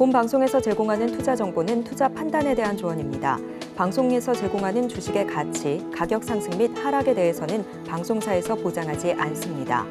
본 방송에서 제공하는 투자 정보는 투자 판단에 대한 조언입니다. 방송에서 제공하는 주식의 가치, 가격 상승 및 하락에 대해서는 방송사에서 보장하지 않습니다.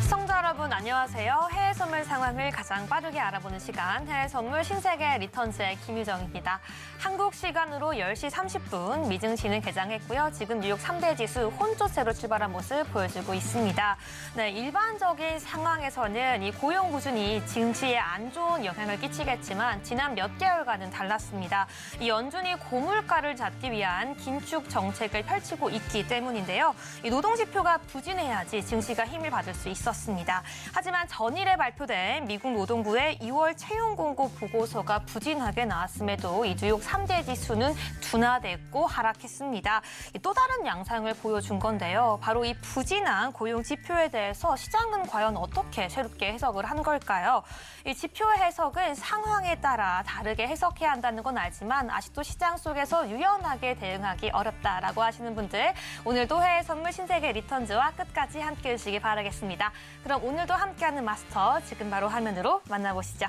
시청자 여러분 안녕하세요. 해외 선물 상황을 가장 빠르게 알아보는 시간, 해외 선물 신세계 리턴즈의 김유정입니다. 한국 시간으로 10시 30분 미증시는 개장했고요. 지금 뉴욕 3대 지수 혼조세로 출발한 모습 보여주고 있습니다. 네, 일반적인 상황에서는 이 고용 부진이 증시에 안 좋은 영향을 끼치겠지만 지난 몇 개월간은 달랐습니다. 이 연준이 고물가를 잡기 위한 긴축 정책을 펼치고 있기 때문인데요. 이 노동 지표가 부진해야지 증시가 힘을 받을 수 있었습니다. 하지만 전일에 발표된 미국 노동부의 2월 채용 공고 보고서가 부진하게 나왔음에도 이 뉴욕 3대 지수는 둔화됐고 하락했습니다. 또 다른 양상을 보여준 건데요. 바로 이 부진한 고용 지표에 대해서 시장은 과연 어떻게 새롭게 해석을 한 걸까요? 이 지표의 해석은 상황에 따라 다르게 해석해야 한다는 건 알지만 아직도 시장 속에서 유연하게 대응하기 어렵다라고 하시는 분들, 오늘도 해외 선물 신세계 리턴즈와 끝까지 함께해 주시기 바라겠습니다. 그럼 오늘도 함께하는 마스터 지금 바로 화면으로 만나보시죠.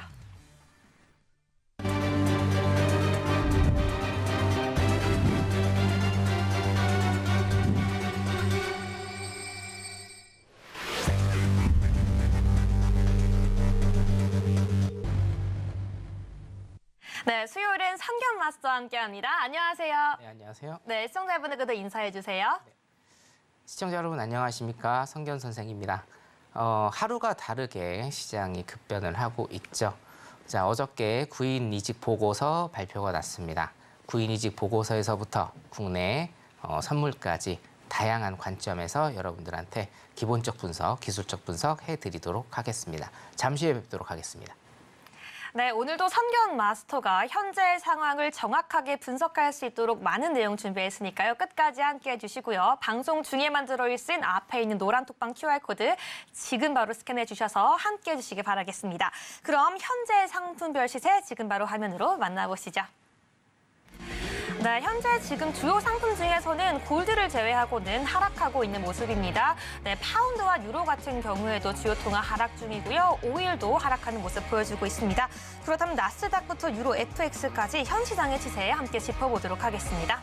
네, 수요일은 선견 마스터와 함께합니다. 안녕하세요. 네, 안녕하세요. 네, 시청자분들께도 인사해 주세요. 시청자 여러분 안녕하십니까? 성견 선생입니다. 하루가 다르게 시장이 급변을 하고 있죠. 자, 어저께 구인 이직 보고서 발표가 났습니다. 구인 이직 보고서에서부터 국내 선물까지 다양한 관점에서 여러분들한테 기본적 분석, 기술적 분석 해드리도록 하겠습니다. 잠시 후에 뵙도록 하겠습니다. 네, 오늘도 선견 마스터가 현재 상황을 정확하게 분석할 수 있도록 많은 내용 준비했으니까요. 끝까지 함께해 주시고요. 방송 중에만 들어있은 앞에 있는 노란 톡방 QR코드 지금 바로 스캔해 주셔서 함께해 주시기 바라겠습니다. 그럼 현재 상품별 시세 지금 바로 화면으로 만나보시죠. 네, 현재 지금 주요 상품 중에서는 골드를 제외하고는 하락하고 있는 모습입니다. 네, 파운드와 유로 같은 경우에도 주요 통화 하락 중이고요. 오일도 하락하는 모습 보여주고 있습니다. 그렇다면 나스닥부터 유로 FX까지 현 시장의 시세 함께 짚어보도록 하겠습니다.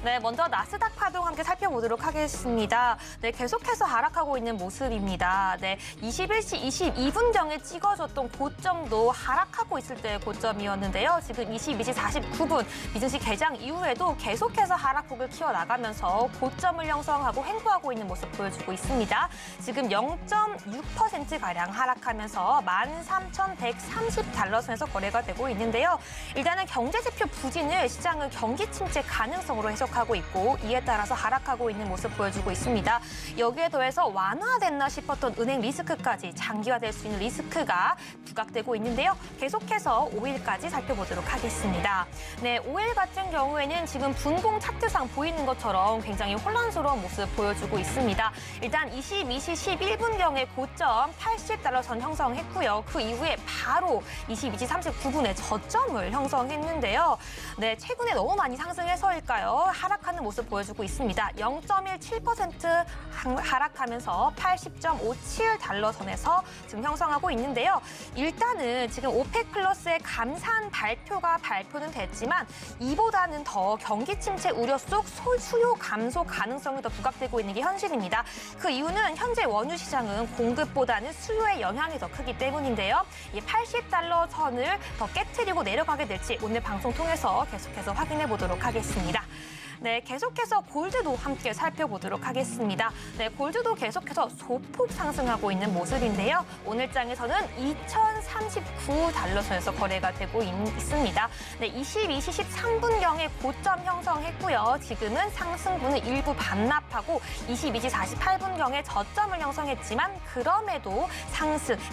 네, 먼저 나스닥 파동 함께 살펴보도록 하겠습니다. 네, 계속해서 하락하고 있는 모습입니다. 네, 21시 22분경에 찍어줬던 고점도 하락하고 있을 때의 고점이었는데요. 지금 22시 49분 미증시 개장 이후에도 계속해서 하락폭을 키워나가면서 고점을 형성하고 횡보하고 있는 모습 보여주고 있습니다. 지금 0.6%가량 하락하면서 13,130달러 선에서 거래가 되고 있는데요. 일단은 경제지표 부진을 시장은 경기 침체 가능성으로 해석하고 있고 이에 따라서 하락하고 있는 모습 보여주고 있습니다. 여기에 더해서 완화됐나 싶었던 은행 리스크까지 장기화될 수 있는 리스크가 부각되고 있는데요. 계속해서 5일까지 살펴보도록 하겠습니다. 네, 5일 같은 경우에는 지금 분봉 차트상 보이는 것처럼 굉장히 혼란스러운 모습 보여주고 있습니다. 일단 22시 11분경에 고점 80달러 선 형성했고요. 그 이후에 바로 22시 39분에 저점을 형성했는데요. 네, 최근에 너무 많이 상승해서일까요? 하락하는 모습 보여주고 있습니다. 0.17% 하락하면서 80.57달러 선에서 지금 형성하고 있는데요. 일단은 지금 오펙 플러스의 감산 발표는 됐지만 이보다는 더 경기 침체 우려 속 수요 감소 가능성이 더 부각되고 있는 게 현실입니다. 그 이유는 현재 원유 시장은 공급보다는 수요의 영향이 더 크기 때문인데요. 이 80달러 선을 더 깨트리고 내려가게 될지 오늘 방송 통해서 계속해서 확인해 보도록 하겠습니다. 네, 계속해서 골드도 함께 살펴보도록 하겠습니다. 네, 골드도 계속해서 소폭 상승하고 있는 모습인데요. 오늘 장에서는 2,039달러 선에서 거래가 되고 있습니다. 네, 22시 13분경에 고점 형성했고요. 지금은 상승분을 일부 반납하고 22시 48분경에 저점을 형성했지만 그럼에도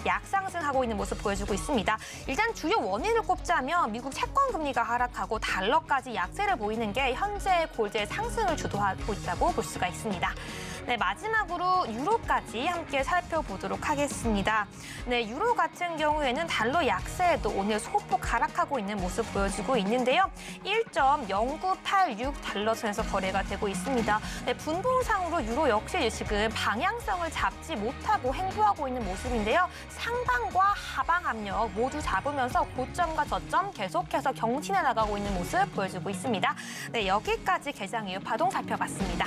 약상승하고 있는 모습 보여주고 있습니다. 일단 주요 원인을 꼽자면 미국 채권 금리가 하락하고 달러까지 약세를 보이는 게 현재 골드의 상승을 주도하고 있다고 볼 수가 있습니다. 네, 마지막으로 유로까지 함께 살펴보도록 하겠습니다. 네, 유로 같은 경우에는 달러 약세에도 오늘 소폭 하락하고 있는 모습 보여주고 있는데요. 1.0986 달러 선에서 거래가 되고 있습니다. 네, 분봉상으로 유로 역시 지금 방향성을 잡지 못하고 행보하고 있는 모습인데요. 상방과 하방 압력 모두 잡으면서 고점과 저점 계속해서 경신해 나가고 있는 모습 보여주고 있습니다. 네, 여기까지 개장 이후 파동 살펴봤습니다.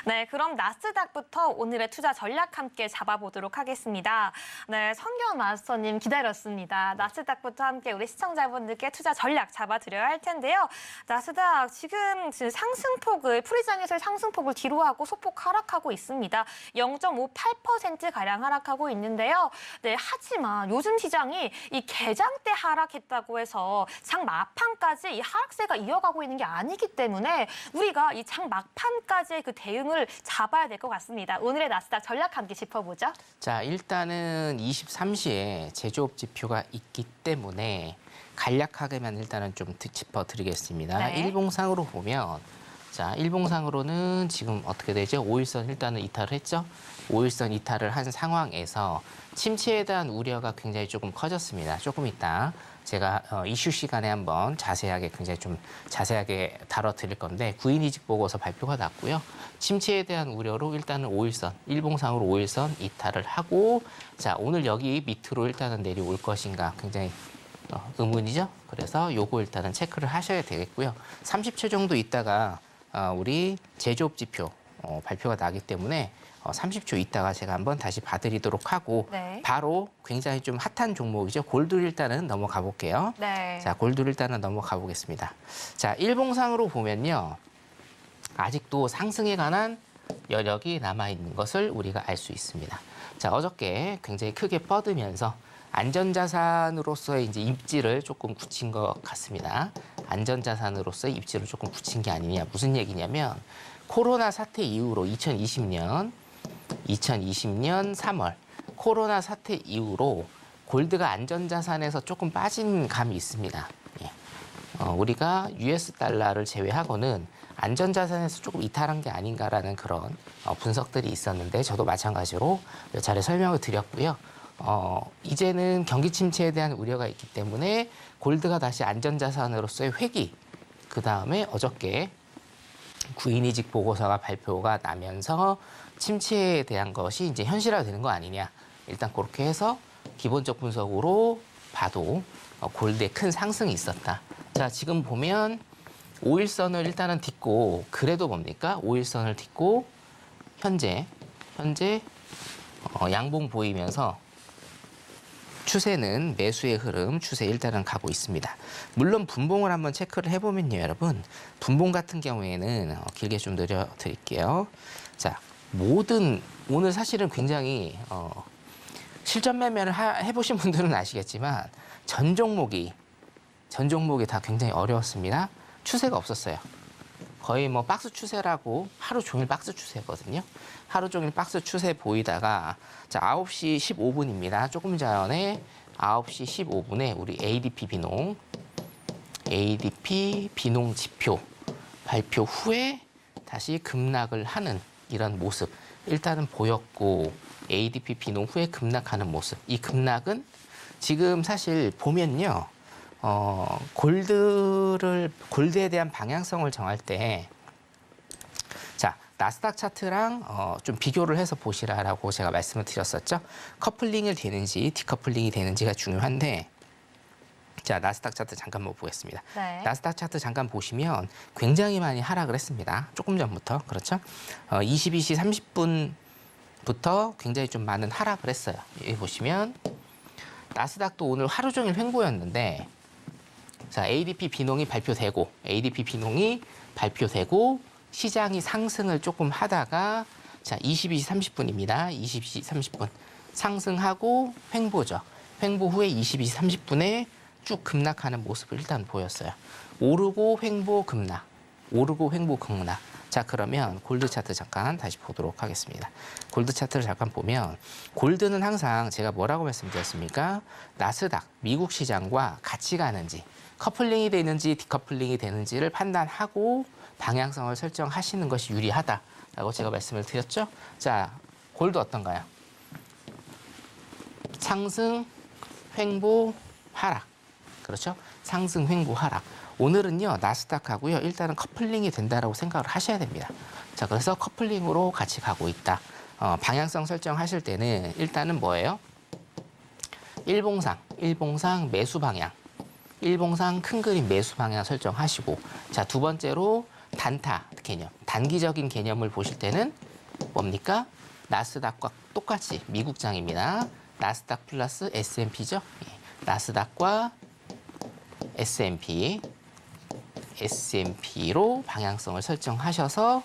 네, 그럼 나스닥부터 오늘의 투자 전략 함께 잡아보도록 하겠습니다. 네, 성경 마스터님 기다렸습니다. 나스닥부터 함께 우리 시청자분들께 투자 전략 잡아드려야 할 텐데요. 나스닥 지금 상승폭을 프리장에서의 상승폭을 뒤로하고 소폭 하락하고 있습니다. 0.58%가량 하락하고 있는데요. 네, 하지만 요즘 시장이 이 개장 때 하락했다고 해서 장 막판까지 이 하락세가 이어가고 있는 게 아니기 때문에 우리가 이 장 막판까지의 그 대응을 잡아야 될 것 같습니다. 오늘의 나스닥 전략 함께 짚어보죠. 자, 일단은 23시에 제조업 지표가 있기 때문에 간략하게만 일단은 좀 짚어드리겠습니다. 네. 일봉상으로 보면, 자, 일봉상으로는 지금 어떻게 되죠? 5일선 일단은 이탈을 했죠? 5일선 이탈을 한 상황에서 침체에 대한 우려가 굉장히 조금 커졌습니다. 조금 이따 제가 이슈 시간에 한번 굉장히 좀 자세하게 다뤄드릴 건데, 구인이직 보고서 발표가 났고요. 침체에 대한 우려로 일단은 5일선, 일봉상으로 5일선 이탈을 하고, 자, 오늘 여기 밑으로 일단은 내려올 것인가 굉장히 의문이죠. 그래서 요거 일단은 체크를 하셔야 되겠고요. 30초 정도 있다가 우리 제조업 지표 발표가 나기 때문에 30초 있다가 제가 한번 다시 봐드리도록 하고, 네. 바로 굉장히 좀 핫한 종목이죠. 골드 일단은 넘어가 볼게요. 네. 자, 골드 일단은 넘어가 보겠습니다. 자, 일봉상으로 보면요. 아직도 상승에 관한 여력이 남아있는 것을 우리가 알 수 있습니다. 자, 어저께 굉장히 크게 뻗으면서 안전자산으로서의 이제 입지를 조금 굳힌 것 같습니다. 안전자산으로서의 입지를 조금 굳힌 게 아니냐. 무슨 얘기냐면, 코로나 사태 이후로 2020년 3월 코로나 사태 이후로 골드가 안전자산에서 조금 빠진 감이 있습니다. 예. 우리가 US 달러를 제외하고는 안전자산에서 조금 이탈한 게 아닌가라는 그런 분석들이 있었는데, 저도 마찬가지로 몇 차례 설명을 드렸고요. 이제는 경기 침체에 대한 우려가 있기 때문에 골드가 다시 안전자산으로서의 회귀, 그 다음에 어저께 구인이직 보고서가 발표가 나면서 침체에 대한 것이 이제 현실화되는 거 아니냐. 일단 그렇게 해서 기본적 분석으로 봐도 골드에 큰 상승이 있었다. 자, 지금 보면 5일선을 일단은 딛고, 그래도 뭡니까? 5일선을 딛고 현재 양봉 보이면서 추세는 매수의 흐름, 추세 일단은 가고 있습니다. 물론 분봉을 한번 체크를 해보면요, 여러분. 분봉 같은 경우에는 길게 좀 늘려드릴게요. 자, 오늘 사실은 굉장히 실전 매매를 해보신 분들은 아시겠지만 전 종목이 다 굉장히 어려웠습니다. 추세가 없었어요. 거의 뭐 박스 추세라고, 하루 종일 박스 추세거든요. 하루 종일 박스 추세 보이다가, 자, 9시 15분입니다. 조금 전에 9시 15분에 우리 ADP 비농 지표 발표 후에 다시 급락을 하는 이런 모습 일단은 보였고, ADP 비농 후에 급락하는 모습. 이 급락은 지금 사실 보면요. 골드에 대한 방향성을 정할 때, 자, 나스닥 차트랑 좀 비교를 해서 보시라라고 제가 말씀을 드렸었죠. 커플링이 되는지 디커플링이 되는지가 중요한데, 자, 나스닥 차트 잠깐 보겠습니다. 네. 나스닥 차트 잠깐 보시면 굉장히 많이 하락을 했습니다. 조금 전부터. 그렇죠? 22시 30분부터 굉장히 좀 많은 하락을 했어요. 여기 보시면 나스닥도 오늘 하루 종일 횡보였는데, 자, ADP 비농이 발표되고 시장이 상승을 조금 하다가, 자, 22시 30분입니다. 22시 30분 상승하고 횡보죠. 횡보 후에 22시 30분에 쭉 급락하는 모습을 일단 보였어요. 오르고 횡보 급락. 자, 그러면 골드 차트 잠깐 다시 보도록 하겠습니다. 골드 차트를 잠깐 보면, 골드는 항상 제가 뭐라고 말씀드렸습니까? 나스닥, 미국 시장과 같이 가는지, 커플링이 되는지 디커플링이 되는지를 판단하고 방향성을 설정하시는 것이 유리하다라고 제가 말씀을 드렸죠. 자, 골드 어떤가요? 상승, 횡보, 하락. 그렇죠? 상승, 횡보, 하락. 오늘은요, 나스닥하고요, 일단은 커플링이 된다라고 생각을 하셔야 됩니다. 자, 그래서 커플링으로 같이 가고 있다. 방향성 설정하실 때는 일단은 뭐예요? 일봉상 매수 방향. 일봉상 큰 그림 매수 방향 설정하시고, 자, 두 번째로 단타 개념. 단기적인 개념을 보실 때는 뭡니까? 나스닥과 똑같이 미국장입니다. 나스닥 플러스 S&P죠. 나스닥과 S&P로 방향성을 설정하셔서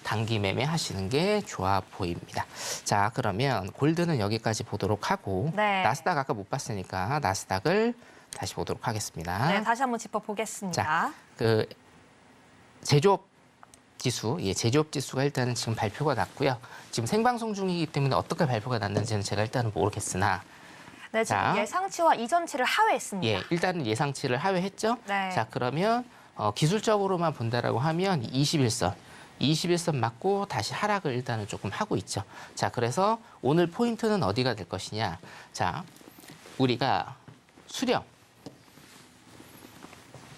단기 매매 하시는 게 좋아 보입니다. 자, 그러면 골드는 여기까지 보도록 하고 네. 나스닥 아까 못 봤으니까 나스닥을 다시 보도록 하겠습니다. 네, 다시 한번 짚어보겠습니다. 자, 그 제조업 지수, 제조업 지수가 일단은 지금 발표가 났고요. 지금 생방송 중이기 때문에 어떻게 발표가 났는지는 제가 일단은 모르겠으나, 네, 지금 자. 예상치와 이전치를 하회했습니다. 일단은 예상치를 하회했죠. 네. 자, 그러면 기술적으로만 본다라고 하면 21선 맞고 다시 하락을 일단은 조금 하고 있죠. 자, 그래서 오늘 포인트는 어디가 될 것이냐? 자, 우리가 수렴.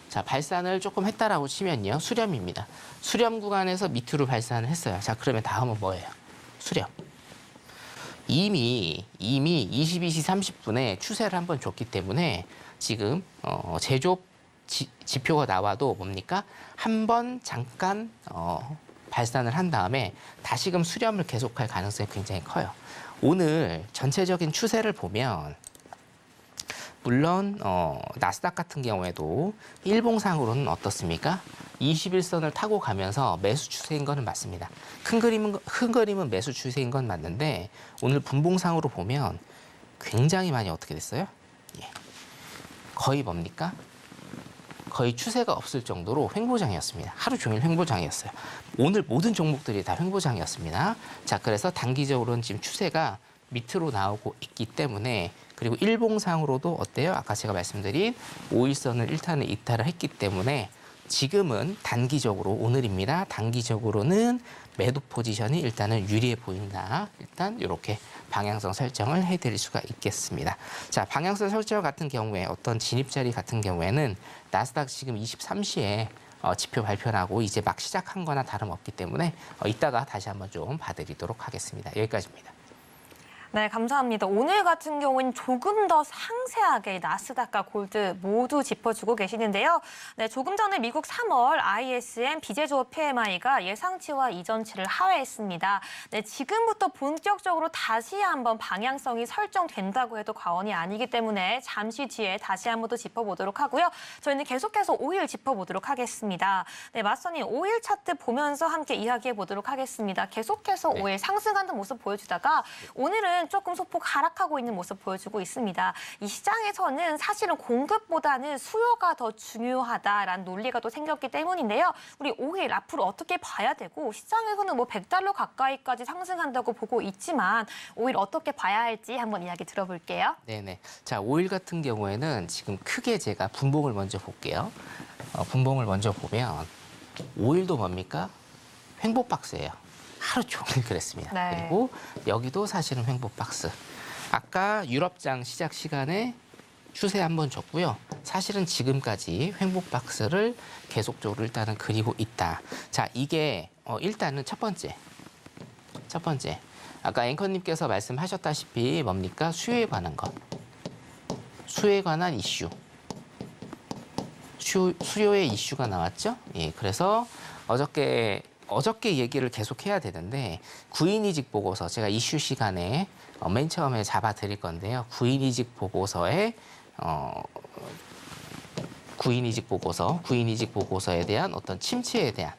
자, 발산을 조금 했다라고 치면요. 수렴입니다. 수렴 구간에서 밑으로 발산을 했어요. 자, 그러면 다음은 뭐예요? 수렴. 이미 22시 30분에 추세를 한번 줬기 때문에 지금 제조업 지표가 나와도 뭡니까? 한번 잠깐 발산을 한 다음에 다시금 수렴을 계속할 가능성이 굉장히 커요. 오늘 전체적인 추세를 보면 물론 나스닥 같은 경우에도 일봉상으로는 어떻습니까? 21선을 타고 가면서 매수 추세인 거는 맞습니다. 큰 그림은 매수 추세인 건 맞는데 오늘 분봉상으로 보면 굉장히 많이 어떻게 됐어요? 거의 뭡니까? 거의 추세가 없을 정도로 횡보장이었습니다. 하루 종일 횡보장이었어요. 오늘 모든 종목들이 다 횡보장이었습니다. 자, 그래서 단기적으로는 지금 추세가 밑으로 나오고 있기 때문에, 그리고 일봉상으로도 어때요? 아까 제가 말씀드린 5일선을 일단은 이탈을 했기 때문에 지금은 단기적으로, 오늘입니다. 단기적으로는 매도 포지션이 일단은 유리해 보인다. 일단 이렇게 방향성 설정을 해드릴 수가 있겠습니다. 자, 방향성 설정 같은 경우에 어떤 진입자리 같은 경우에는 나스닥 지금 23시에 지표 발표하고 이제 막 시작한 거나 다름없기 때문에 이따가 다시 한번 좀 봐드리도록 하겠습니다. 여기까지입니다. 네, 감사합니다. 오늘 같은 경우는 조금 더 상세하게 나스닥과 골드 모두 짚어주고 계시는데요. 네, 조금 전에 미국 3월 ISM 비제조업 PMI가 예상치와 이전치를 하회했습니다. 네, 지금부터 본격적으로 다시 한번 방향성이 설정된다고 해도 과언이 아니기 때문에 잠시 뒤에 다시 한번 더 짚어보도록 하고요. 저희는 계속해서 5일 짚어보도록 하겠습니다. 네, 맞선님 5일 차트 보면서 함께 이야기해 보도록 하겠습니다. 계속해서 5일 상승하는 모습 보여주다가 오늘은 조금 소폭 하락하고 있는 모습 보여주고 있습니다. 이 시장에서는 사실은 공급보다는 수요가 더 중요하다라는 논리가 또 생겼기 때문인데요. 우리 5일 앞으로 어떻게 봐야 되고, 시장에서는 뭐 $100 가까이까지 상승한다고 보고 있지만 5일 어떻게 봐야 할지 한번 이야기 들어볼게요. 네네. 자, 5일 같은 경우에는 지금 크게 제가 분봉을 먼저 볼게요. 분봉을 먼저 보면 5일도 뭡니까? 횡보 박스예요. 하루 종일 그랬습니다. 네. 그리고 여기도 사실은 횡보 박스. 아까 유럽장 시작 시간에 추세 한번 줬고요. 사실은 지금까지 횡보 박스를 계속적으로 일단은 그리고 있다. 자, 이게 일단은 첫 번째. 아까 앵커님께서 말씀하셨다시피 뭡니까? 수요에 관한 것. 수요에 관한 이슈. 수요의 이슈가 나왔죠? 예, 그래서 어저께 얘기를 계속 해야 되는데, 구인이직 보고서 제가 이슈 시간에 맨 처음에 잡아 드릴 건데요. 구인이직 보고서에 구인이직 보고서에 대한 어떤 침체에 대한,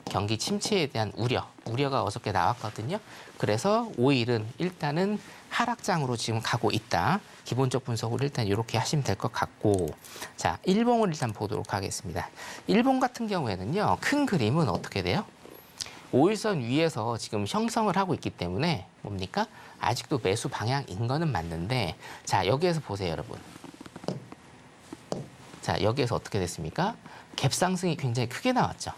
경기 침체에 대한 우려가 어저께 나왔거든요. 그래서 5일은 일단은 하락장으로 지금 가고 있다. 기본적 분석을 일단 이렇게 하시면 될 것 같고, 자, 일봉을 일단 보도록 하겠습니다. 일봉 같은 경우에는요, 큰 그림은 어떻게 돼요? 5일선 위에서 지금 형성을 하고 있기 때문에 뭡니까? 아직도 매수 방향인 거는 맞는데, 자, 여기에서 보세요, 여러분. 자, 여기에서 어떻게 됐습니까? 갭 상승이 굉장히 크게 나왔죠.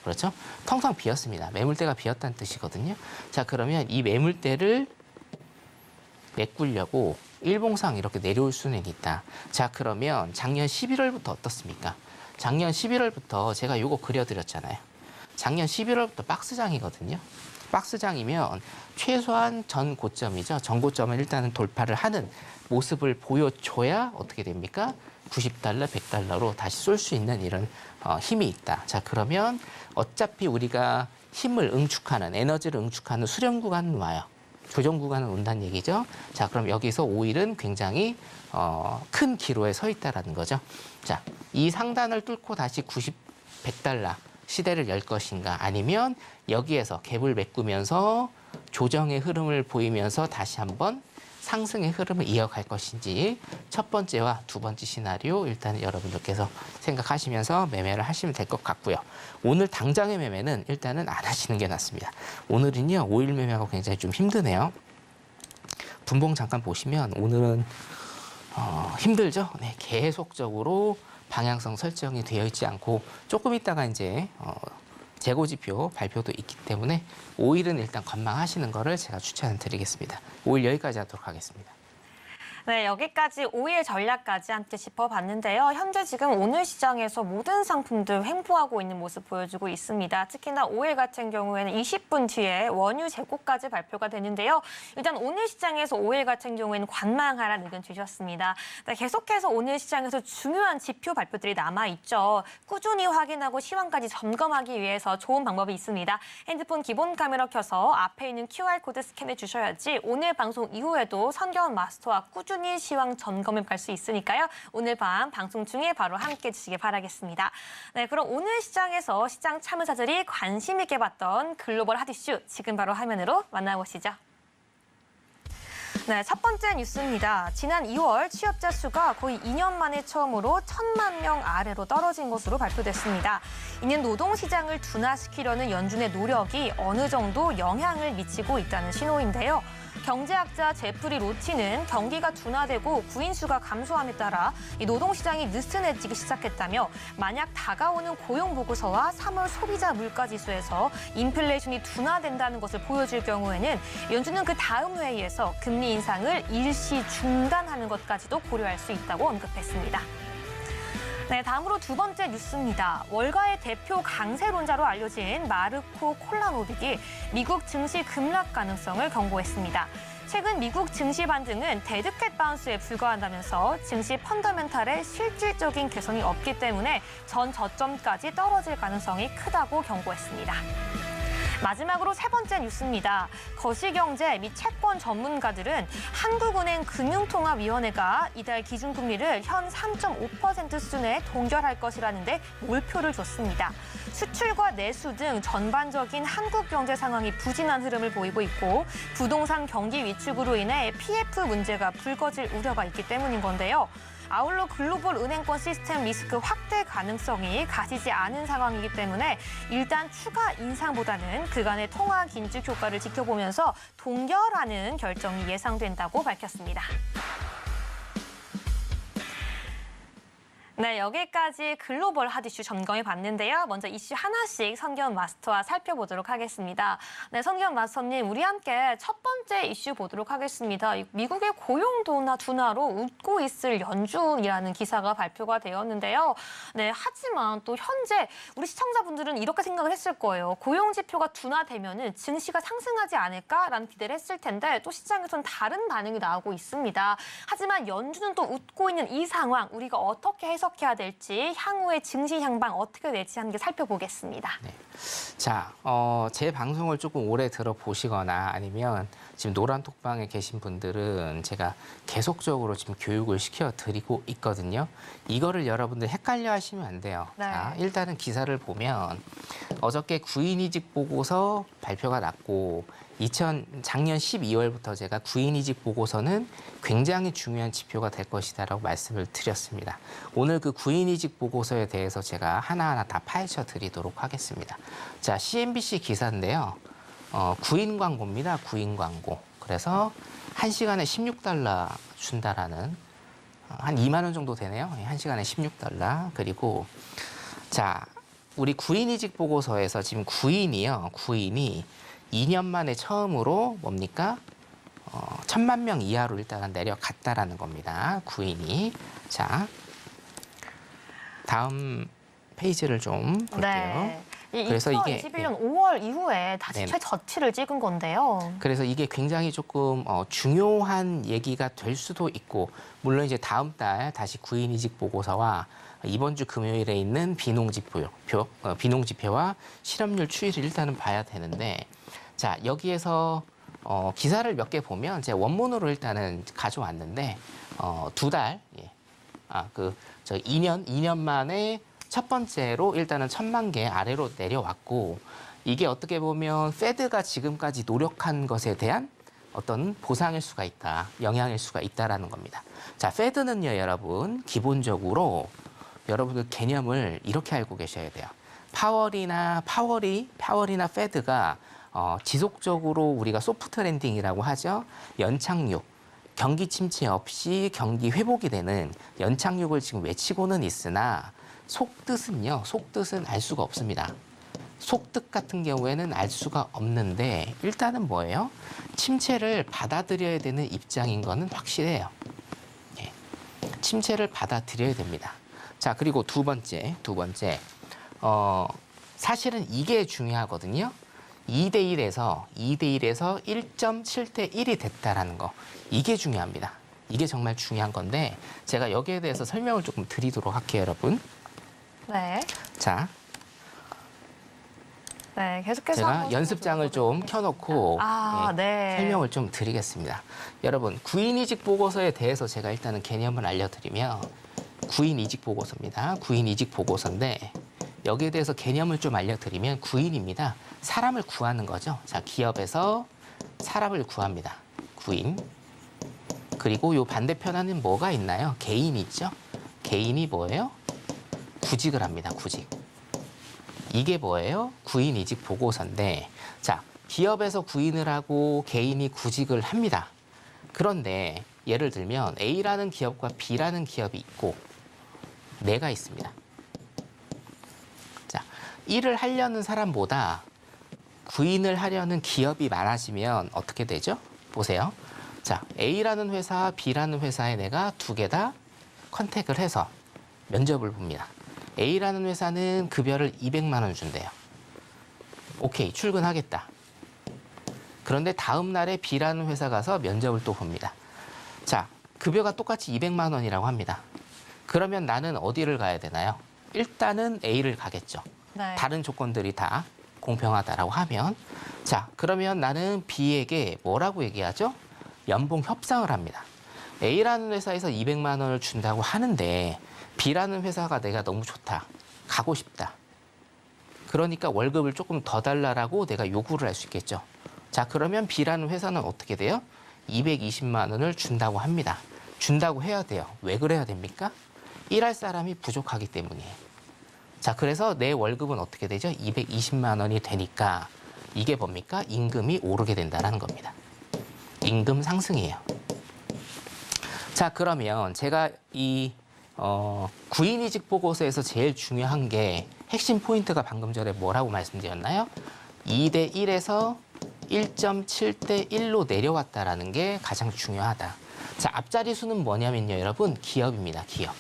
그렇죠? 텅텅 비었습니다. 매물대가 비었다는 뜻이거든요. 자, 그러면 이 매물대를 메꾸려고 일봉상 이렇게 내려올 수는 있다. 자, 그러면 작년 11월부터 어떻습니까? 작년 11월부터 제가 요거 그려드렸잖아요. 작년 11월부터 박스장이거든요. 박스장이면 최소한 전 고점이죠. 전 고점을 일단은 돌파를 하는 모습을 보여줘야 어떻게 됩니까? 90달러, 100달러로 다시 쏠 수 있는 이런 힘이 있다. 자, 그러면 어차피 우리가 힘을 응축하는, 에너지를 응축하는 수렴 구간은 와요. 조정 구간은 온다는 얘기죠. 자, 그럼 여기서 오일은 굉장히 큰 기로에 서 있다라는 거죠. 자, 이 상단을 뚫고 다시 90, 100달러 시대를 열 것인가, 아니면 여기에서 갭을 메꾸면서 조정의 흐름을 보이면서 다시 한번 상승의 흐름을 이어갈 것인지, 첫 번째와 두 번째 시나리오 일단 여러분들께서 생각하시면서 매매를 하시면 될 것 같고요. 오늘 당장의 매매는 일단은 안 하시는 게 낫습니다. 오늘은요, 오일 매매하고 굉장히 좀 힘드네요. 분봉 잠깐 보시면 오늘은 힘들죠. 네, 계속적으로 방향성 설정이 되어 있지 않고 조금 있다가 이제 재고지표 발표도 있기 때문에 오일은 일단 관망하시는 거를 제가 추천드리겠습니다. 오일 여기까지 하도록 하겠습니다. 네, 여기까지 오일 전략까지 함께 짚어봤는데요. 현재 지금 오늘 시장에서 모든 상품들 횡보하고 있는 모습 보여주고 있습니다. 특히나 오일 같은 경우에는 20분 뒤에 원유 재고까지 발표가 되는데요. 일단 오늘 시장에서 오일 같은 경우에는 관망하라는 의견 주셨습니다. 네, 계속해서 오늘 시장에서 중요한 지표 발표들이 남아있죠. 꾸준히 확인하고 시황까지 점검하기 위해서 좋은 방법이 있습니다. 핸드폰 기본 카메라 켜서 앞에 있는 QR코드 스캔해 주셔야지 오늘 방송 이후에도 선경 마스터와 꾸준히 시황 점검해 갈 수 있으니까요. 오늘 밤 방송 중에 바로 함께 해주시기 바라겠습니다. 네, 그럼 오늘 시장에서 시장 참여자들이 관심 있게 봤던 글로벌 핫 이슈 지금 바로 화면으로 만나보시죠. 네, 첫 번째 뉴스입니다. 지난 2월 취업자 수가 거의 2년 만에 처음으로 1,000만 명 아래로 떨어진 것으로 발표됐습니다. 이는 노동시장을 둔화시키려는 연준의 노력이 어느 정도 영향을 미치고 있다는 신호인데요. 경제학자 제프리 로치는 경기가 둔화되고 구인 수가 감소함에 따라 이 노동시장이 느슨해지기 시작했다며, 만약 다가오는 고용 보고서와 3월 소비자 물가지수에서 인플레이션이 둔화된다는 것을 보여줄 경우에는 연준은 그 다음 회의에서 금리 인상을 일시 중단하는 것까지도 고려할 수 있다고 언급했습니다. 네, 다음으로 두 번째 뉴스입니다. 월가의 대표 강세론자로 알려진 마르코 콜라노빅이 미국 증시 급락 가능성을 경고했습니다. 최근 미국 증시 반등은 데드캣 바운스에 불과한다면서 증시 펀더멘탈에 실질적인 개선이 없기 때문에 전 저점까지 떨어질 가능성이 크다고 경고했습니다. 마지막으로 세 번째 뉴스입니다. 거시경제 및 채권 전문가들은 한국은행 금융통화위원회가 이달 기준금리를 현 3.5% 수준에 동결할 것이라는데 몰표를 줬습니다. 수출과 내수 등 전반적인 한국 경제 상황이 부진한 흐름을 보이고 있고, 부동산 경기 위축으로 인해 PF 문제가 불거질 우려가 있기 때문인 건데요. 아울러 글로벌 은행권 시스템 리스크 확대 가능성이 가시지 않은 상황이기 때문에 일단 추가 인상보다는 그간의 통화 긴축 효과를 지켜보면서 동결하는 결정이 예상된다고 밝혔습니다. 네, 여기까지 글로벌 핫 이슈 점검해 봤는데요. 먼저 이슈 하나씩 선경 마스터와 살펴보도록 하겠습니다. 네, 선경 마스터님, 우리 함께 첫 번째 이슈 보도록 하겠습니다. 미국의 고용 둔화로 웃고 있을 연준이라는 기사가 발표가 되었는데요. 네, 하지만 또 현재 우리 시청자분들은 이렇게 생각을 했을 거예요. 고용 지표가 둔화되면은 증시가 상승하지 않을까라는 기대를 했을 텐데 또 시장에서는 다른 반응이 나오고 있습니다. 하지만 연준은 또 웃고 있는 이 상황, 우리가 어떻게 해석해야 될지, 향후의 증시 향방 어떻게 될지 함께 살펴보겠습니다. 네. 자, 제 방송을 조금 오래 들어보시거나 아니면 지금 노란톡방에 계신 분들은 제가 계속적으로 지금 교육을 시켜드리고 있거든요. 이거를 여러분들 헷갈려 하시면 안 돼요. 네. 자, 일단은 기사를 보면 어저께 구인이직 보고서 발표가 났고, 작년 12월부터 제가 구인이직 보고서는 굉장히 중요한 지표가 될 것이다라고 말씀을 드렸습니다. 오늘 그 구인이직 보고서에 대해서 제가 하나하나 다 파헤쳐 드리도록 하겠습니다. 자, CNBC 기사인데요. 구인 광고입니다. 구인 광고. 그래서 1시간에 16달러 준다라는, 한 2만 원 정도 되네요. 1시간에 16달러. 그리고 자, 우리 구인이직 보고서에서 지금 구인이요. 구인이 2년 만에 처음으로 뭡니까? 1,000만 명 이하로 일단은 내려갔다라는 겁니다. 구인이. 자, 다음 페이지를 좀 볼게요. 네. 그래서 이게 2021년 5월 이후에 다시 네네. 최저치를 찍은 건데요. 그래서 이게 굉장히 조금 중요한 얘기가 될 수도 있고, 물론 이제 다음 달 다시 구인이직 보고서와 이번 주 금요일에 있는 비농지표와 실업률 추이를 일단은 봐야 되는데, 자, 여기에서 기사를 몇 개 보면 제가 원문으로 일단은 가져왔는데, 두 달, 예. 2년 만에 첫 번째로 일단은 1,000만 개 아래로 내려왔고, 이게 어떻게 보면 페드가 지금까지 노력한 것에 대한 어떤 보상일 수가 있다, 영향일 수가 있다라는 겁니다. 자, 페드는요, 여러분, 기본적으로 여러분들 개념을 이렇게 알고 계셔야 돼요. 파월이나 페드가 지속적으로 우리가 소프트 랜딩이라고 하죠. 연착륙, 경기 침체 없이 경기 회복이 되는 연착륙을 지금 외치고는 있으나 속뜻은 알 수가 없습니다. 속뜻 같은 경우에는 알 수가 없는데 일단은 뭐예요? 침체를 받아들여야 되는 입장인 거는 확실해요. 예. 침체를 받아들여야 됩니다. 자, 그리고 두 번째. 사실은 이게 중요하거든요. 2대1에서 1.7대 1이 됐다라는 거. 이게 중요합니다. 이게 정말 중요한 건데 제가 여기에 대해서 설명을 조금 드리도록 할게요, 여러분. 네. 자, 네, 계속해서 제가 한번 연습장을 좀 켜놓고 예, 네. 설명을 좀 드리겠습니다. 여러분, 구인이직 보고서에 대해서 제가 일단은 개념을 알려드리면 구인이직 보고서입니다. 구인이직 보고서인데 여기에 대해서 개념을 좀 알려드리면 구인입니다. 사람을 구하는 거죠. 자, 기업에서 사람을 구합니다. 구인. 그리고 요 반대편에는 뭐가 있나요? 개인이 있죠. 개인이 뭐예요? 구직을 합니다. 구직. 이게 뭐예요? 구인이직 보고서인데, 자, 기업에서 구인을 하고 개인이 구직을 합니다. 그런데 예를 들면 A라는 기업과 B라는 기업이 있고 내가 있습니다. 자, 일을 하려는 사람보다 구인을 하려는 기업이 많아지면 어떻게 되죠? 보세요. 자, A라는 회사, B라는 회사에 내가 두 개 다 컨택을 해서 면접을 봅니다. A라는 회사는 급여를 200만 원 준대요. 오케이, 출근하겠다. 그런데 다음 날에 B라는 회사 가서 면접을 또 봅니다. 자, 급여가 똑같이 200만 원이라고 합니다. 그러면 나는 어디를 가야 되나요? 일단은 A를 가겠죠. 네. 다른 조건들이 다 공평하다라고 하면. 자, 그러면 나는 B에게 뭐라고 얘기하죠? 연봉 협상을 합니다. A라는 회사에서 200만 원을 준다고 하는데 B라는 회사가 내가 너무 좋다. 가고 싶다. 그러니까 월급을 조금 더 달라라고 내가 요구를 할 수 있겠죠. 자, 그러면 B라는 회사는 어떻게 돼요? 220만 원을 준다고 합니다. 준다고 해야 돼요. 왜 그래야 됩니까? 일할 사람이 부족하기 때문이에요. 자, 그래서 내 월급은 어떻게 되죠? 220만 원이 되니까 이게 뭡니까? 임금이 오르게 된다는 겁니다. 임금 상승이에요. 자, 그러면 제가 이 구인이직 보고서에서 제일 중요한 게 핵심 포인트가 방금 전에 뭐라고 말씀드렸나요? 2대 1에서 1.7대 1로 내려왔다라는 게 가장 중요하다. 자, 앞자리 수는 뭐냐면요, 여러분, 기업입니다. 기업.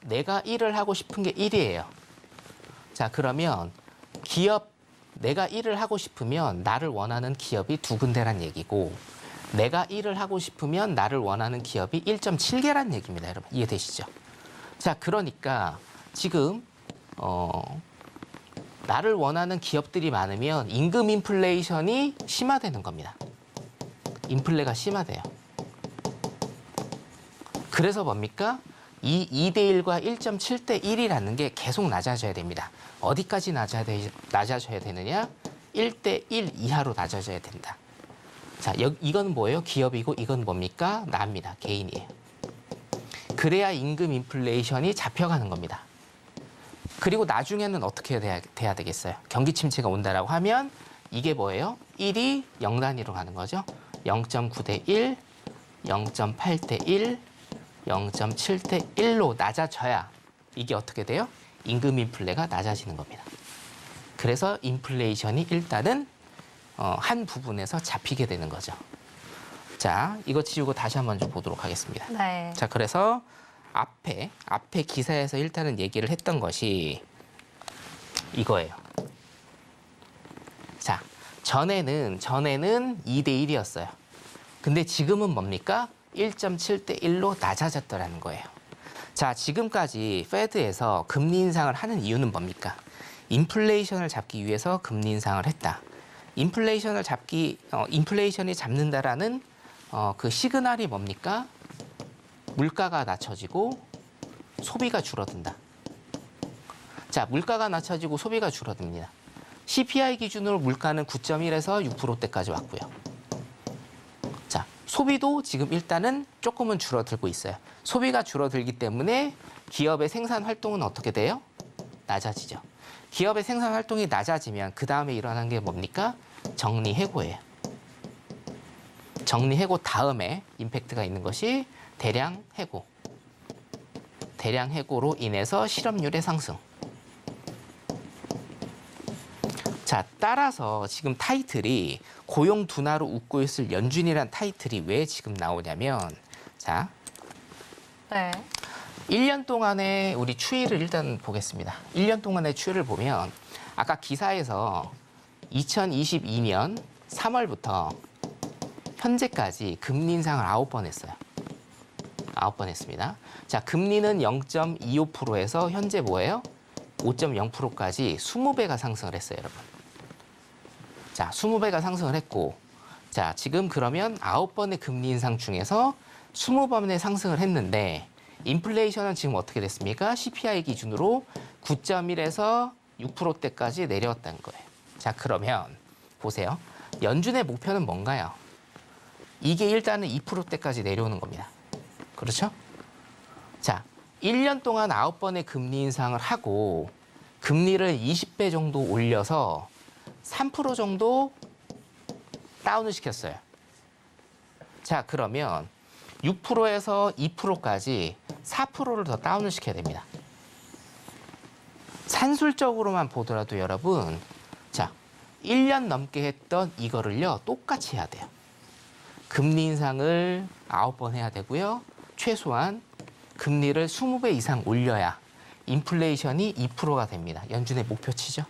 내가 일을 하고 싶은 게 1이에요. 자, 그러면 내가 일을 하고 싶으면 나를 원하는 기업이 두 군데란 얘기고, 내가 일을 하고 싶으면 나를 원하는 기업이 1.7개란 얘기입니다. 여러분, 이해되시죠? 자, 그러니까 지금 나를 원하는 기업들이 많으면 임금 인플레이션이 심화되는 겁니다. 인플레가 심화돼요. 그래서 뭡니까? 이 2대1과 1.7대 1이라는 게 계속 낮아져야 됩니다. 어디까지 낮아져야 되느냐? 1대 1 이하로 낮아져야 된다. 자, 이건 뭐예요? 기업이고 이건 뭡니까? 나입니다. 개인이에요. 그래야 임금 인플레이션이 잡혀가는 겁니다. 그리고 나중에는 어떻게 돼야 되겠어요? 경기 침체가 온다라고 하면 이게 뭐예요? 1이 0단위로 가는 거죠. 0.9대 1, 0.8대 1, 0.7대 1로 낮아져야 이게 어떻게 돼요? 임금 인플레가 낮아지는 겁니다. 그래서 인플레이션이 일단은 한 부분에서 잡히게 되는 거죠. 자, 이거 지우고 다시 한번 좀 보도록 하겠습니다. 네. 자, 그래서 앞에 기사에서 일단은 얘기를 했던 것이 이거예요. 자, 전에는 2대 1이었어요. 근데 지금은 뭡니까? 1.7대 1로 낮아졌더라는 거예요. 자, 지금까지 페드에서 금리 인상을 하는 이유는 뭡니까? 인플레이션을 잡기 위해서 금리 인상을 했다. 인플레이션이 잡는다라는 그 시그널이 뭡니까? 물가가 낮춰지고 소비가 줄어든다. 자, 물가가 낮춰지고 소비가 줄어듭니다. CPI 기준으로 물가는 9.1에서 6%대까지 왔고요. 자, 소비도 지금 일단은 조금은 줄어들고 있어요. 소비가 줄어들기 때문에 기업의 생산 활동은 어떻게 돼요? 낮아지죠. 기업의 생산 활동이 낮아지면 그 다음에 일어나는 게 뭡니까? 정리해고예요. 정리해고 다음에 임팩트가 있는 것이 대량 해고. 대량 해고로 인해서 실업률의 상승. 자, 따라서 지금 타이틀이 고용 둔화로 웃고 있을 연준이란 타이틀이 왜 지금 나오냐면, 자, 네. 1년 동안의 우리 추이를 일단 보겠습니다. 1년 동안의 추이를 보면 아까 기사에서 2022년 3월부터 현재까지 금리 인상을 9번 했어요. 9번 했습니다. 자, 금리는 0.25%에서 현재 뭐예요? 5.0%까지 20배가 상승을 했어요, 여러분. 자, 20배가 상승을 했고, 자, 지금 그러면 9번의 금리 인상 중에서 20번의 상승을 했는데, 인플레이션은 지금 어떻게 됐습니까? CPI 기준으로 9.1에서 6%대까지 내려왔다는 거예요. 자, 그러면 보세요. 연준의 목표는 뭔가요? 이게 일단은 2%대까지 내려오는 겁니다. 그렇죠? 자, 1년 동안 9번의 금리 인상을 하고 금리를 20배 정도 올려서 3% 정도 다운을 시켰어요. 자, 그러면 6%에서 2%까지 4%를 더 다운을 시켜야 됩니다. 산술적으로만 보더라도 여러분, 자, 1년 넘게 했던 이거를요, 똑같이 해야 돼요. 금리 인상을 9번 해야 되고요. 최소한 금리를 20배 이상 올려야 인플레이션이 2%가 됩니다. 연준의 목표치죠.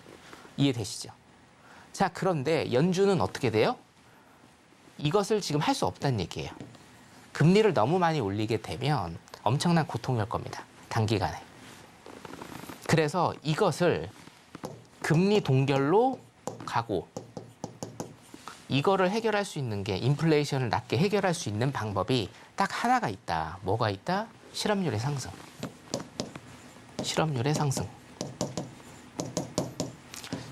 이해되시죠? 자, 그런데 연준은 어떻게 돼요? 이것을 지금 할 수 없다는 얘기예요. 금리를 너무 많이 올리게 되면 엄청난 고통이 올 겁니다. 단기간에. 그래서 이것을 금리 동결로 가고 이거를 해결할 수 있는 게 인플레이션을 낮게 해결할 수 있는 방법이 딱 하나가 있다. 뭐가 있다? 실업률의 상승. 실업률의 상승.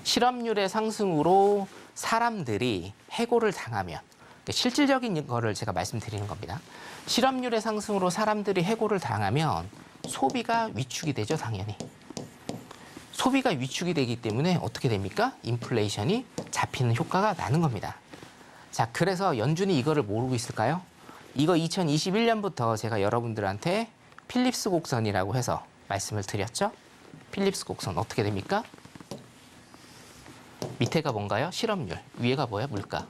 실업률의 상승으로 사람들이 해고를 당하면 실질적인 거를 제가 말씀드리는 겁니다. 실업률의 상승으로 사람들이 해고를 당하면 소비가 위축이 되죠, 당연히. 소비가 위축이 되기 때문에 어떻게 됩니까? 인플레이션이 잡히는 효과가 나는 겁니다. 자, 그래서 연준이 이거를 모르고 있을까요? 이거 2021년부터 제가 여러분들한테 필립스 곡선이라고 해서 말씀을 드렸죠? 필립스 곡선 어떻게 됩니까? 밑에가 뭔가요? 실업률. 위에가 뭐야? 물가.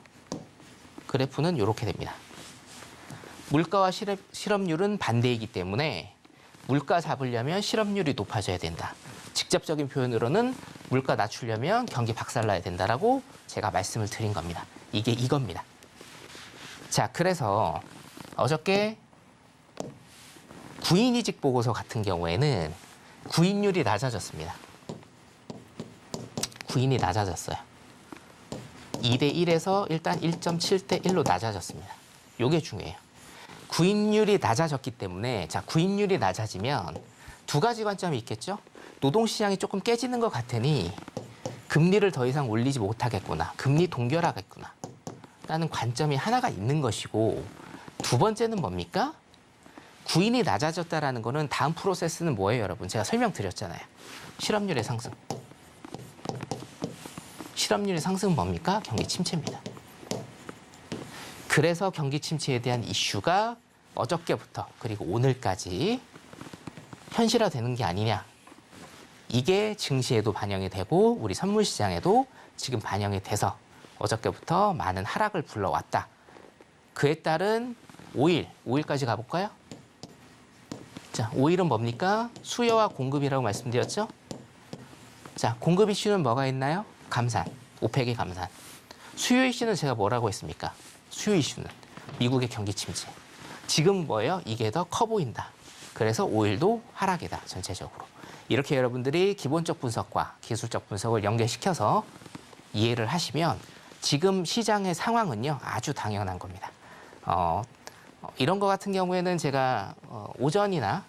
그래프는 이렇게 됩니다. 물가와 실업률은 반대이기 때문에 물가 잡으려면 실업률이 높아져야 된다. 직접적인 표현으로는 물가 낮추려면 경기 박살나야 된다라고 제가 말씀을 드린 겁니다. 이게 이겁니다. 자, 그래서 어저께 구인이직 보고서 같은 경우에는 구인율이 낮아졌습니다. 구인이 낮아졌어요. 2대 1에서 일단 1.7대 1로 낮아졌습니다. 이게 중요해요. 구인율이 낮아졌기 때문에, 자, 구인율이 낮아지면 두 가지 관점이 있겠죠? 노동시장이 조금 깨지는 것 같으니 금리를 더 이상 올리지 못하겠구나. 금리 동결하겠구나. 라는 관점이 하나가 있는 것이고, 두 번째는 뭡니까? 구인이 낮아졌다라는 거는 다음 프로세스는 뭐예요, 여러분? 제가 설명드렸잖아요. 실업률의 상승. 실업률의 상승은 뭡니까? 경기 침체입니다. 그래서 경기 침체에 대한 이슈가 어저께부터 그리고 오늘까지 현실화되는 게 아니냐. 이게 증시에도 반영이 되고 우리 선물 시장에도 지금 반영이 돼서 어저께부터 많은 하락을 불러왔다. 그에 따른 5일까지 가볼까요? 자, 5일은 뭡니까? 수요와 공급이라고 말씀드렸죠? 자, 공급 이슈는 뭐가 있나요? 감산, 오펙의 감산. 수요 이슈는 제가 뭐라고 했습니까? 수요 이슈는 미국의 경기 침체. 지금 뭐예요? 이게 더 커 보인다. 그래서 5일도 하락이다, 전체적으로. 이렇게 여러분들이 기본적 분석과 기술적 분석을 연계시켜서 이해를 하시면 지금 시장의 상황은요, 아주 당연한 겁니다. 이런 거 같은 경우에는 제가 오전에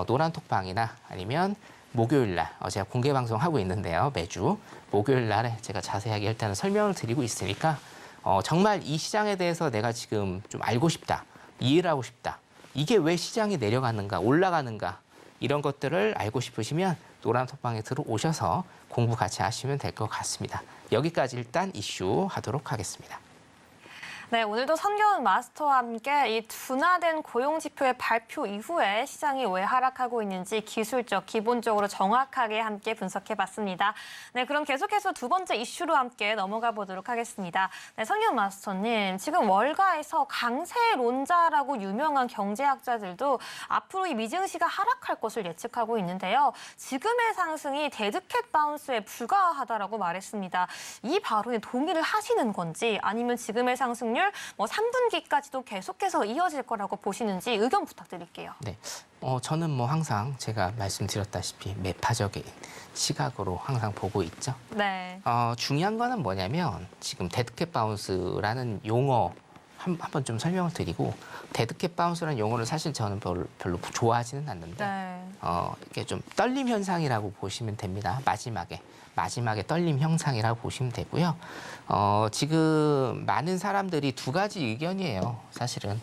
노란톡방이나 아니면 목요일 날 제가 공개 방송하고 있는데요. 매주 목요일 날에 제가 자세하게 일단은 설명을 드리고 있으니까 정말 이 시장에 대해서 내가 지금 좀 알고 싶다, 이해를 하고 싶다. 이게 왜 시장이 내려가는가, 올라가는가 이런 것들을 알고 싶으시면 노란톡방에 들어오셔서 공부 같이 하시면 될 것 같습니다. 여기까지 일단 이슈 하도록 하겠습니다. 네, 오늘도 선경 마스터와 함께 이 둔화된 고용 지표의 발표 이후에 시장이 왜 하락하고 있는지 기술적, 기본적으로 정확하게 함께 분석해봤습니다. 네, 그럼 계속해서 두 번째 이슈로 함께 넘어가 보도록 하겠습니다. 네, 선경 마스터님, 지금 월가에서 강세론자라고 유명한 경제학자들도 앞으로 이 미증시가 하락할 것을 예측하고 있는데요. 지금의 상승이 데드캣 바운스에 불과하다라고 말했습니다. 이 발언에 동의를 하시는 건지 아니면 지금의 상승률 3분기까지도 계속해서 이어질 거라고 보시는지 의견 부탁드릴게요. 네, 저는 뭐 항상 제가 말씀드렸다시피 매파적인 시각으로 항상 보고 있죠. 네. 중요한 거는 뭐냐면 지금 데드캣 바운스라는 용어 한번 좀 설명을 드리고, 데드캣 바운스라는 용어를 사실 저는 별로 좋아하지는 않는데 네. 이게 좀 떨림 현상이라고 보시면 됩니다. 마지막에 떨림 현상이라고 보시면 되고요. 지금 많은 사람들이 두 가지 의견이에요. 사실은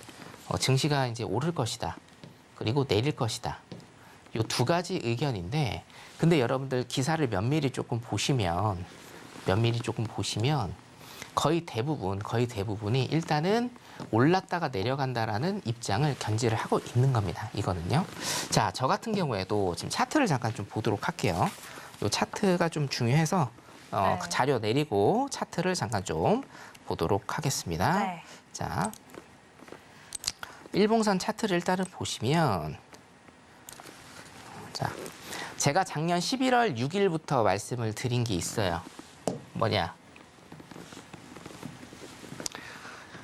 증시가 이제 오를 것이다, 그리고 내릴 것이다. 이 두 가지 의견인데, 근데 여러분들 기사를 면밀히 조금 보시면 거의 대부분이 일단은 올랐다가 내려간다라는 입장을 견지를 하고 있는 겁니다. 이거는요. 자, 저 같은 경우에도 지금 차트를 잠깐 좀 보도록 할게요. 이 차트가 좀 중요해서 네. 그 자료 내리고 차트를 잠깐 좀 보도록 하겠습니다. 네. 자, 일봉선 차트를 일단은 보시면, 자, 제가 작년 11월 6일부터 말씀을 드린 게 있어요. 뭐냐?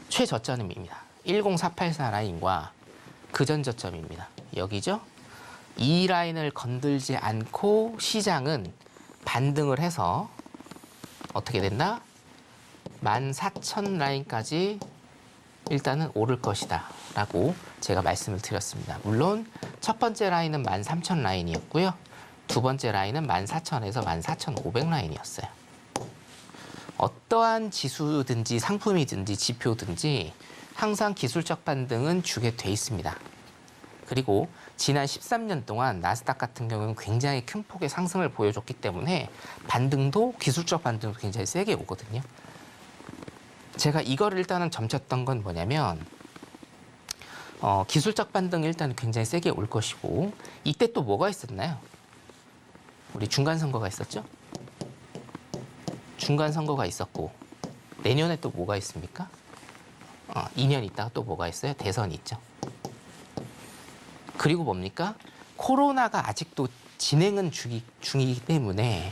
최저점입니다. 10484 라인과 그전 저점입니다. 여기죠? 이 라인을 건들지 않고 시장은 반등을 해서 어떻게 됐나? 14,000 라인까지 일단은 오를 것이다 라고 제가 말씀을 드렸습니다. 물론 첫 번째 라인은 13,000 라인이었고요. 두 번째 라인은 14,000에서 14,500 라인이었어요. 어떠한 지수든지 상품이든지 지표든지 항상 기술적 반등은 주게 돼 있습니다. 그리고 지난 13년 동안 나스닥 같은 경우는 굉장히 큰 폭의 상승을 보여줬기 때문에 반등도, 기술적 반등도 굉장히 세게 오거든요. 제가 이거를 일단은 점쳤던 건 뭐냐면 기술적 반등이 일단 굉장히 세게 올 것이고, 이때 또 뭐가 있었나요? 우리 중간 선거가 있었죠? 중간 선거가 있었고, 내년에 또 뭐가 있습니까? 2년 있다가 또 뭐가 있어요? 대선이 있죠. 그리고 뭡니까? 코로나가 아직도 진행은 중이기 때문에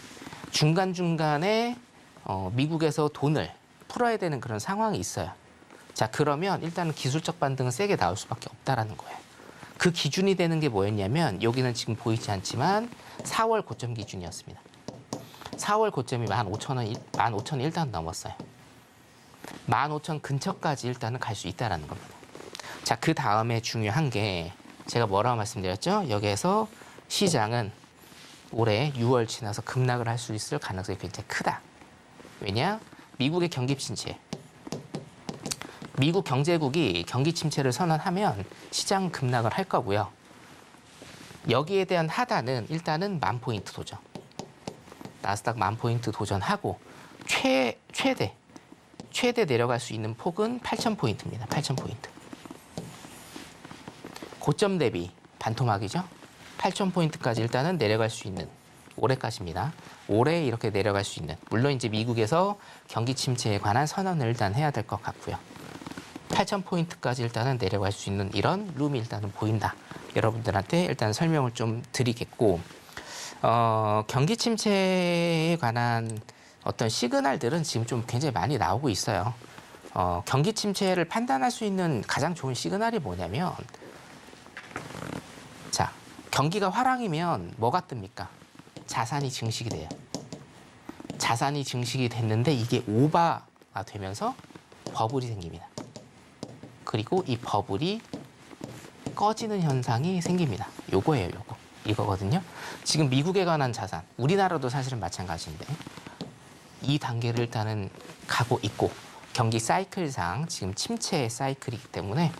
중간중간에 미국에서 돈을 풀어야 되는 그런 상황이 있어요. 자, 그러면 일단은 기술적 반등은 세게 나올 수밖에 없다라는 거예요. 그 기준이 되는 게 뭐였냐면, 여기는 지금 보이지 않지만 4월 고점 기준이었습니다. 4월 고점이 15,000원 일단 넘었어요. 15,000 근처까지 일단은 갈 수 있다라는 겁니다. 자, 그 다음에 중요한 게 제가 뭐라고 말씀드렸죠? 여기에서 시장은 올해 6월 지나서 급락을 할 수 있을 가능성이 굉장히 크다. 왜냐? 미국의 경기 침체. 미국 경제국이 경기 침체를 선언하면 시장 급락을 할 거고요. 여기에 대한 하단은 일단은 10,000포인트 도전. 나스닥 10,000포인트 도전하고 최대 내려갈 수 있는 폭은 8,000포인트입니다. 8,000포인트. 고점 대비 반토막이죠. 8,000포인트까지 일단은 내려갈 수 있는 올해까지입니다. 올해 이렇게 내려갈 수 있는 물론 이제 미국에서 경기 침체에 관한 선언을 일단 해야 될 것 같고요. 8,000포인트까지 일단은 내려갈 수 있는 이런 룸이 일단은 보인다. 여러분들한테 일단 설명을 좀 드리겠고 경기 침체에 관한 어떤 시그널들은 지금 좀 굉장히 많이 나오고 있어요. 경기 침체를 판단할 수 있는 가장 좋은 시그널이 뭐냐면 자, 경기가 화랑이면 뭐가 뜹니까? 자산이 증식이 돼요. 자산이 증식이 됐는데 이게 오버가 되면서 버블이 생깁니다. 그리고 이 버블이 꺼지는 현상이 생깁니다. 요거예요, 요거. 이거거든요. 지금 미국에 관한 자산, 우리나라도 사실은 마찬가지인데 이 단계를 일단은 가고 있고 경기 사이클상 지금 침체 사이클이기 때문에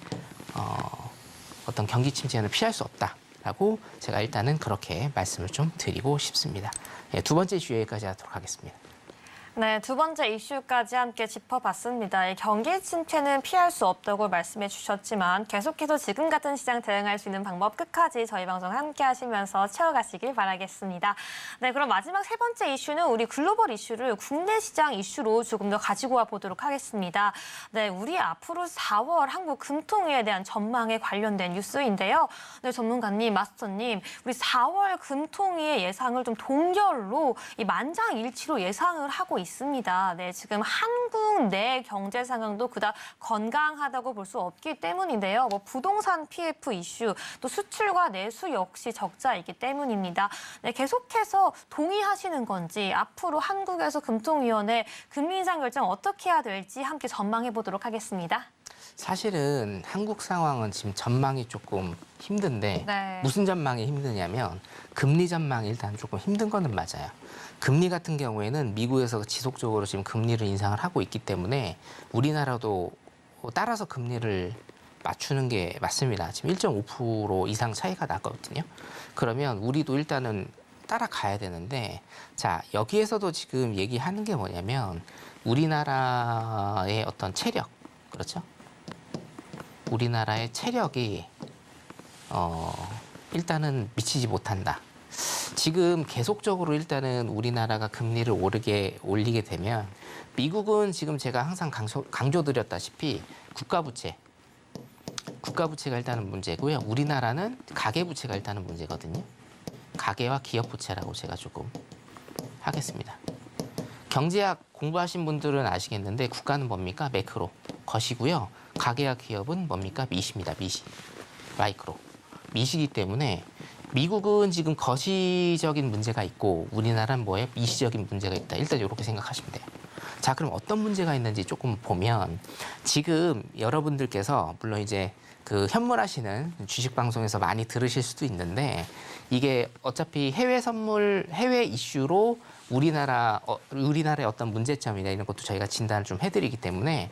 어떤 경기 침체는 피할 수 없다라고 제가 일단은 그렇게 말씀을 좀 드리고 싶습니다. 예, 두 번째 이슈 여기까지 하도록 하겠습니다. 네, 두 번째 이슈까지 함께 짚어봤습니다. 이 경기 침체는 피할 수 없다고 말씀해 주셨지만 계속해서 지금 같은 시장 대응할 수 있는 방법 끝까지 저희 방송 함께 하시면서 채워가시길 바라겠습니다. 네, 그럼 마지막 세 번째 이슈는 우리 글로벌 이슈를 국내 시장 이슈로 조금 더 가지고 와 보도록 하겠습니다. 네, 우리 앞으로 4월 한국 금통위에 대한 전망에 관련된 뉴스인데요. 네, 전문가님, 마스터님, 우리 4월 금통위의 예상을 좀 동결로 이 만장일치로 예상을 하고 있습니다. 네, 지금 한국 내 경제 상황도 그닥 건강하다고 볼 수 없기 때문인데요. 부동산 PF 이슈, 또 수출과 내수 역시 적자이기 때문입니다. 네, 계속해서 동의하시는 건지 앞으로 한국에서 금통위원회 금리 인상 결정 어떻게 해야 될지 함께 전망해 보도록 하겠습니다. 사실은 한국 상황은 지금 전망이 조금 힘든데 네. 무슨 전망이 힘드냐면 금리 전망이 일단 조금 힘든 거는 맞아요. 금리 같은 경우에는 미국에서 지속적으로 지금 금리를 인상을 하고 있기 때문에 우리나라도 따라서 금리를 맞추는 게 맞습니다. 지금 1.5% 이상 차이가 나거든요. 그러면 우리도 일단은 따라가야 되는데 자, 여기에서도 지금 얘기하는 게 뭐냐면 우리나라의 어떤 체력, 그렇죠? 우리나라의 체력이 일단은 미치지 못한다. 지금 계속적으로 일단은 우리나라가 금리를 올리게 되면 미국은 지금 제가 항상 강조드렸다시피 국가부채가 일단은 문제고요. 우리나라는 가계부채가 일단은 문제거든요. 가계와 기업부채라고 제가 조금 하겠습니다. 경제학 공부하신 분들은 아시겠는데 국가는 뭡니까? 매크로, 것이고요. 가계와 기업은 뭡니까? 미시입니다. 미시, 마이크로. 미시기 때문에 미국은 지금 거시적인 문제가 있고 우리나라는 뭐예요? 미시적인 문제가 있다. 일단 이렇게 생각하시면 돼요. 자, 그럼 어떤 문제가 있는지 조금 보면 지금 여러분들께서 물론 이제 그 현물하시는 주식 방송에서 많이 들으실 수도 있는데 이게 어차피 해외 이슈로 우리나라의 어떤 문제점이나 이런 것도 저희가 진단을 좀 해드리기 때문에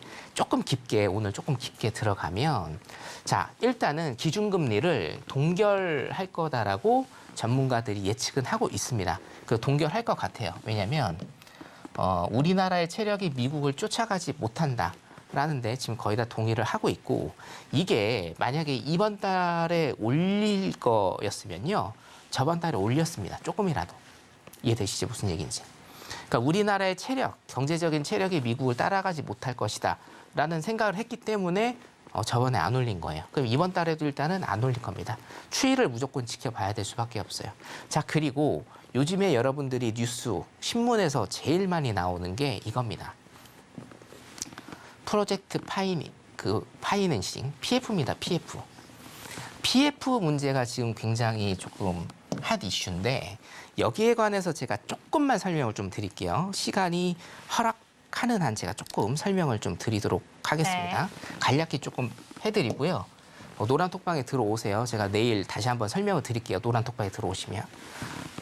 오늘 조금 깊게 들어가면 자, 일단은 기준금리를 동결할 거다라고 전문가들이 예측은 하고 있습니다. 그 동결할 것 같아요. 왜냐하면 우리나라의 체력이 미국을 쫓아가지 못한다라는데 지금 거의 다 동의를 하고 있고 이게 만약에 이번 달에 올릴 거였으면요. 저번 달에 올렸습니다. 조금이라도. 이해되시죠? 무슨 얘기인지. 그러니까 우리나라의 체력, 경제적인 체력이 미국을 따라가지 못할 것이다 라는 생각을 했기 때문에 저번에 안 올린 거예요. 그럼 이번 달에도 일단은 안 올릴 겁니다. 추이를 무조건 지켜봐야 될 수밖에 없어요. 자, 그리고 요즘에 여러분들이 신문에서 제일 많이 나오는 게 이겁니다. 프로젝트 파이낸싱, PF입니다. PF 문제가 지금 굉장히 조금 핫 이슈인데 여기에 관해서 제가 조금만 설명을 좀 드릴게요. 시간이 허락하는 한 제가 조금 설명을 좀 드리도록 하겠습니다. 네. 간략히 조금 해드리고요. 노란톡방에 들어오세요. 제가 내일 다시 한번 설명을 드릴게요. 노란톡방에 들어오시면.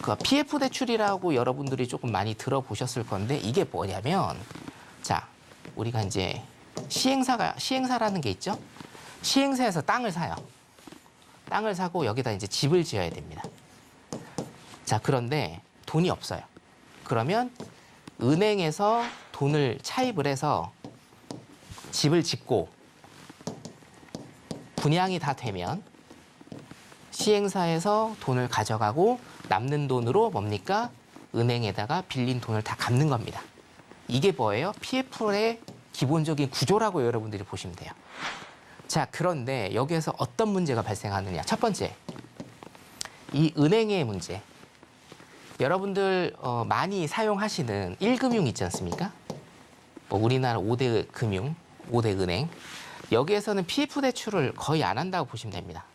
그 PF 대출이라고 여러분들이 조금 많이 들어보셨을 건데 이게 뭐냐면 자, 우리가 이제 시행사라는 게 있죠. 시행사에서 땅을 사요. 땅을 사고 여기다 이제 집을 지어야 됩니다. 자, 그런데 돈이 없어요. 그러면 은행에서 돈을 차입을 해서 집을 짓고 분양이 다 되면 시행사에서 돈을 가져가고 남는 돈으로 뭡니까? 은행에다가 빌린 돈을 다 갚는 겁니다. 이게 뭐예요? PF의 기본적인 구조라고 여러분들이 보시면 돼요. 자, 그런데 여기에서 어떤 문제가 발생하느냐. 첫 번째, 이 은행의 문제. 여러분들 많이 사용하시는 1금융 있지 않습니까? 뭐 우리나라 5대 금융, 5대 은행. 여기에서는 PF 대출을 거의 안 한다고 보시면 됩니다.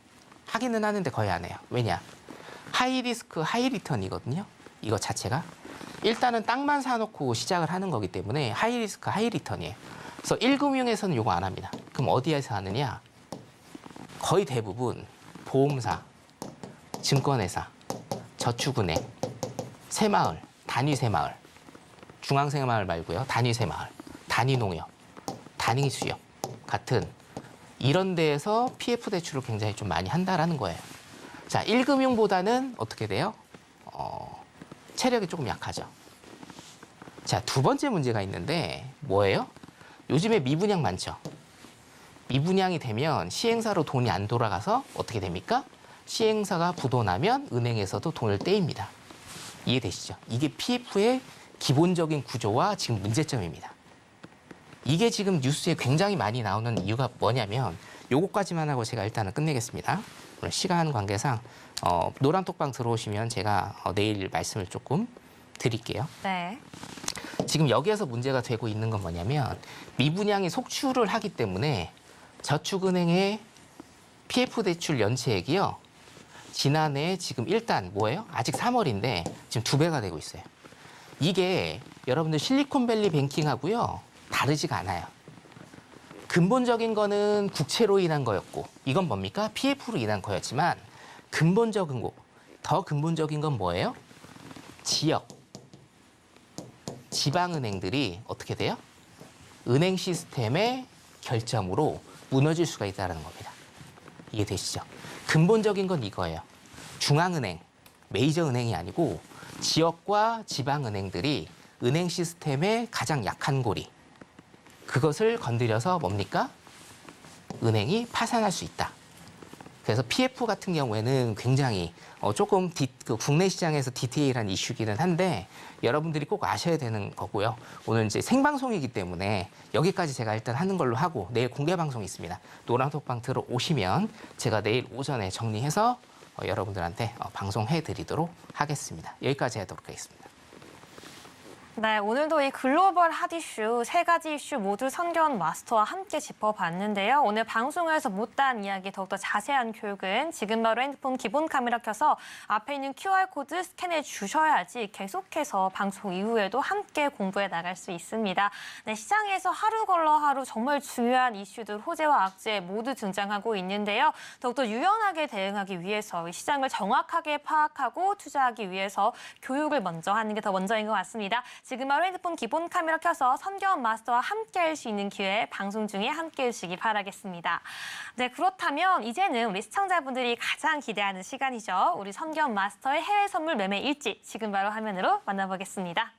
하기는 하는데 거의 안 해요. 왜냐? 하이 리스크, 하이 리턴이거든요. 이거 자체가. 일단은 땅만 사놓고 시작을 하는 거기 때문에 하이 리스크, 하이 리턴이에요. 그래서 1금융에서는 이거 안 합니다. 그럼 어디에서 하느냐? 거의 대부분 보험사, 증권회사, 저축은행, 새마을, 단위새마을, 중앙새마을 말고요. 단위새마을, 단위농협, 단위수협 같은 이런 데에서 PF 대출을 굉장히 좀 많이 한다라는 거예요. 자, 1금융보다는 어떻게 돼요? 체력이 조금 약하죠. 자, 두 번째 문제가 있는데 뭐예요? 요즘에 미분양 많죠. 미분양이 되면 시행사로 돈이 안 돌아가서 어떻게 됩니까? 시행사가 부도나면 은행에서도 돈을 떼입니다. 이해되시죠? 이게 PF의 기본적인 구조와 지금 문제점입니다. 이게 지금 뉴스에 굉장히 많이 나오는 이유가 뭐냐면 요거까지만 하고 제가 일단은 끝내겠습니다. 오늘 시간 관계상 노란톡방 들어오시면 제가 내일 말씀을 조금 드릴게요. 네. 지금 여기에서 문제가 되고 있는 건 뭐냐면 미분양이 속출을 하기 때문에 저축은행의 PF 대출 연체액이요. 지난해 지금 일단 뭐예요? 아직 3월인데 지금 2배가 되고 있어요. 이게 여러분들 실리콘밸리 뱅킹하고요. 다르지가 않아요. 근본적인 거는 국채로 인한 거였고 이건 뭡니까? PF로 인한 거였지만 근본적인 거, 더 근본적인 건 뭐예요? 지역, 지방은행들이 어떻게 돼요? 은행 시스템의 결점으로 무너질 수가 있다는 겁니다. 이해되시죠? 근본적인 건 이거예요. 중앙은행, 메이저 은행이 아니고 지역과 지방은행들이 은행 시스템의 가장 약한 고리, 그것을 건드려서 뭡니까? 은행이 파산할 수 있다. 그래서 PF 같은 경우에는 굉장히 조금 국내 시장에서 디테일한 이슈기는 한데 여러분들이 꼭 아셔야 되는 거고요. 오늘 이제 생방송이기 때문에 여기까지 제가 일단 하는 걸로 하고 내일 공개 방송이 있습니다. 노란톡방 들어오시면 제가 내일 오전에 정리해서 여러분들한테 방송해 드리도록 하겠습니다. 여기까지 하도록 하겠습니다. 네, 오늘도 이 글로벌 핫 이슈 3가지 이슈 모두 선견 마스터와 함께 짚어봤는데요. 오늘 방송에서 못다한 이야기 더욱더 자세한 교육은 지금 바로 핸드폰 기본 카메라 켜서 앞에 있는 QR코드 스캔해 주셔야지 계속해서 방송 이후에도 함께 공부해 나갈 수 있습니다. 네, 시장에서 하루 걸러 하루 정말 중요한 이슈들 호재와 악재 모두 등장하고 있는데요. 더욱더 유연하게 대응하기 위해서 시장을 정확하게 파악하고 투자하기 위해서 교육을 먼저 하는 게 더 먼저인 것 같습니다. 지금 바로 핸드폰 기본 카메라 켜서 선견 마스터와 함께 할 수 있는 기회 방송 중에 함께 해주시기 바라겠습니다. 네, 그렇다면 이제는 우리 시청자분들이 가장 기대하는 시간이죠. 우리 선견 마스터의 해외 선물 매매 일지 지금 바로 화면으로 만나보겠습니다.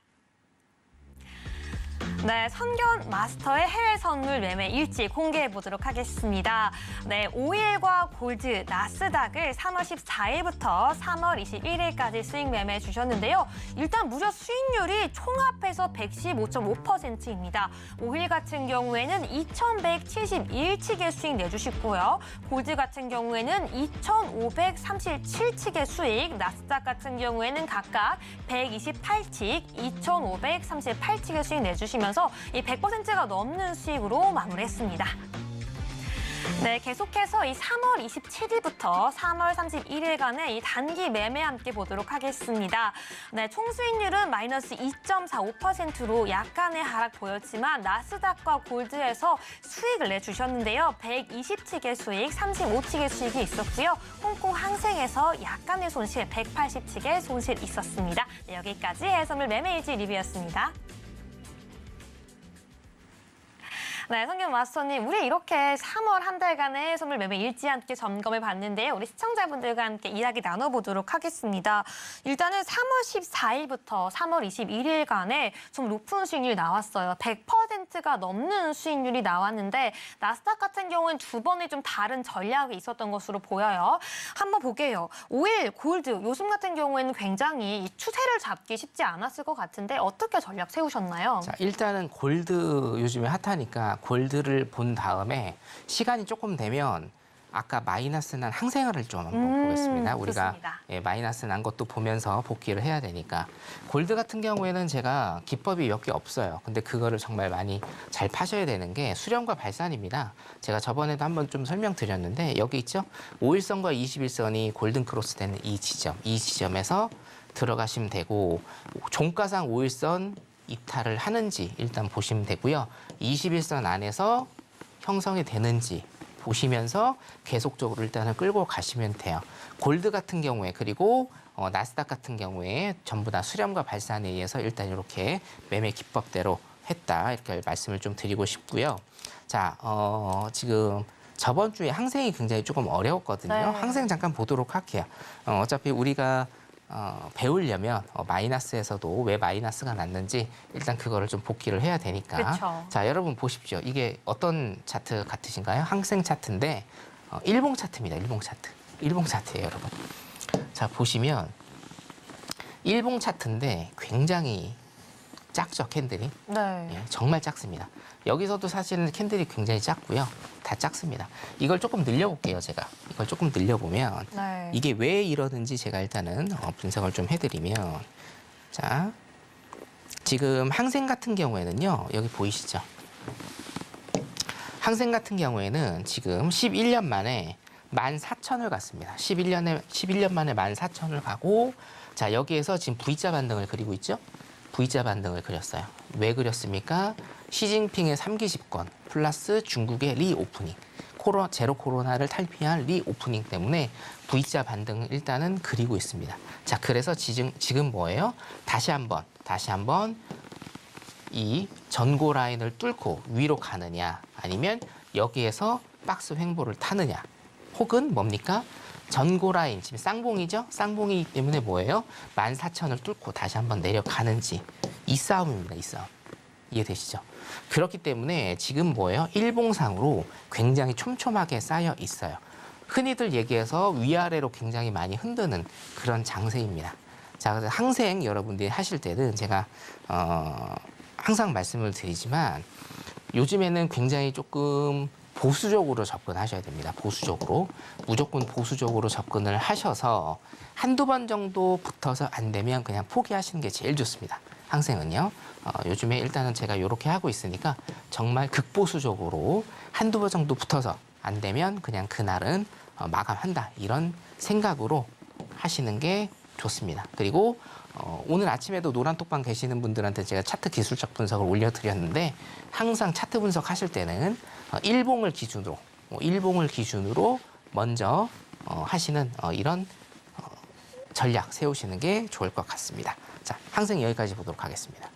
네, 선견 마스터의 해외 선물 매매 일지 공개해 보도록 하겠습니다. 네, 오일과 골드, 나스닥을 3월 14일부터 3월 21일까지 수익 매매해 주셨는데요. 일단 무려 수익률이 총합해서 115.5%입니다. 오일 같은 경우에는 2,171치게 수익 내주시고요. 골드 같은 경우에는 2,537치게 수익, 나스닥 같은 경우에는 각각 128칙, 2,538칙의 수익 내주시면서 이 100%가 넘는 수익으로 마무리했습니다. 네, 계속해서 이 3월 27일부터 3월 31일간의 이 단기 매매 함께 보도록 하겠습니다. 네, 총 수익률은 마이너스 2.45%로 약간의 하락 보였지만 나스닥과 골드에서 수익을 내주셨는데요. 120칙의 수익, 35칙의 수익이 있었고요. 홍콩 항생에서 약간의 손실, 180칙의 손실 있었습니다. 네, 여기까지 해외선물 매매일지 리뷰였습니다. 네, 성균 마스터님, 우리 이렇게 3월 한 달간의 선물 매매 일지 함께 점검해 봤는데요. 우리 시청자분들과 함께 이야기 나눠보도록 하겠습니다. 일단은 3월 14일부터 3월 21일간에 좀 높은 수익률이 나왔어요. 100%가 넘는 수익률이 나왔는데 나스닥 같은 경우는 두 번의 좀 다른 전략이 있었던 것으로 보여요. 한번 보게요. 5일 골드, 요즘 같은 경우에는 굉장히 이 추세를 잡기 쉽지 않았을 것 같은데 어떻게 전략 세우셨나요? 자, 일단은 골드 요즘에 핫하니까 골드를 본 다음에 시간이 조금 되면 아까 마이너스 난 항생화를 좀 한번 보겠습니다. 우리가 좋습니다. 마이너스 난 것도 보면서 복귀를 해야 되니까. 골드 같은 경우에는 제가 기법이 몇 개 없어요. 근데 그거를 정말 많이 잘 파셔야 되는 게 수렴과 발산입니다. 제가 저번에도 한번 좀 설명드렸는데 여기 있죠? 5일선과 21선이 골든 크로스 되는 이 지점에서 들어가시면 되고 종가상 5일선 이탈을 하는지 일단 보시면 되고요. 21선 안에서 형성이 되는지 보시면서 계속적으로 일단은 끌고 가시면 돼요. 골드 같은 경우에 그리고 나스닥 같은 경우에 전부 다 수렴과 발산에 의해서 일단 이렇게 매매 기법대로 했다 이렇게 말씀을 좀 드리고 싶고요. 자, 지금 저번 주에 항생이 굉장히 조금 어려웠거든요. 네. 항생 잠깐 보도록 할게요. 어차피 우리가 배우려면 마이너스에서도 왜 마이너스가 났는지 일단 그거를 좀 복기를 해야 되니까. 그쵸. 자, 여러분 보십시오. 이게 어떤 차트 같으신가요? 항생 차트인데 일봉 차트입니다. 일봉 차트. 일봉 차트예요, 여러분. 자, 보시면 일봉 차트인데 굉장히 작죠, 캔들이. 네. 예, 정말 작습니다. 여기서도 사실은 캔들이 굉장히 작고요. 다 작습니다. 이걸 조금 늘려볼게요, 제가. 이걸 조금 늘려보면 네. 이게 왜 이러는지 제가 일단은 분석을 좀 해드리면 자, 지금 항생 같은 경우에는요. 여기 보이시죠? 항생 같은 경우에는 지금 11년 만에 14,000을 갔습니다. 11년 만에 14,000을 가고 자, 여기에서 지금 V자 반등을 그리고 있죠? V자 반등을 그렸어요. 왜 그렸습니까? 시진핑의 3기 집권 플러스 중국의 리오프닝, 제로 코로나를 탈피한 리오프닝 때문에 V자 반등을 일단은 그리고 있습니다. 자, 그래서 지금 뭐예요? 다시 한번 이 전고 라인을 뚫고 위로 가느냐, 아니면 여기에서 박스 횡보를 타느냐, 혹은 뭡니까? 전고 라인, 지금 쌍봉이죠? 쌍봉이기 때문에 뭐예요? 14,000을 뚫고 다시 한번 내려가는지, 이 싸움입니다. 이 싸움. 이해되시죠? 그렇기 때문에 지금 뭐예요? 일봉상으로 굉장히 촘촘하게 쌓여 있어요. 흔히들 얘기해서 위아래로 굉장히 많이 흔드는 그런 장세입니다. 자, 그래서 항생 여러분들이 하실 때는 제가 항상 말씀을 드리지만 요즘에는 굉장히 조금 보수적으로 접근하셔야 됩니다. 보수적으로. 무조건 보수적으로 접근을 하셔서 한두 번 정도 붙어서 안 되면 그냥 포기하시는 게 제일 좋습니다. 항생은요. 요즘에 일단은 제가 이렇게 하고 있으니까 정말 극보수적으로 한두 번 정도 붙어서 안 되면 그냥 그날은 마감한다. 이런 생각으로 하시는 게 좋습니다. 그리고 오늘 아침에도 노란톡방 계시는 분들한테 제가 차트 기술적 분석을 올려드렸는데 항상 차트 분석하실 때는 일봉을 기준으로 먼저 하시는 이런 전략 세우시는 게 좋을 것 같습니다. 자, 항생 여기까지 보도록 하겠습니다.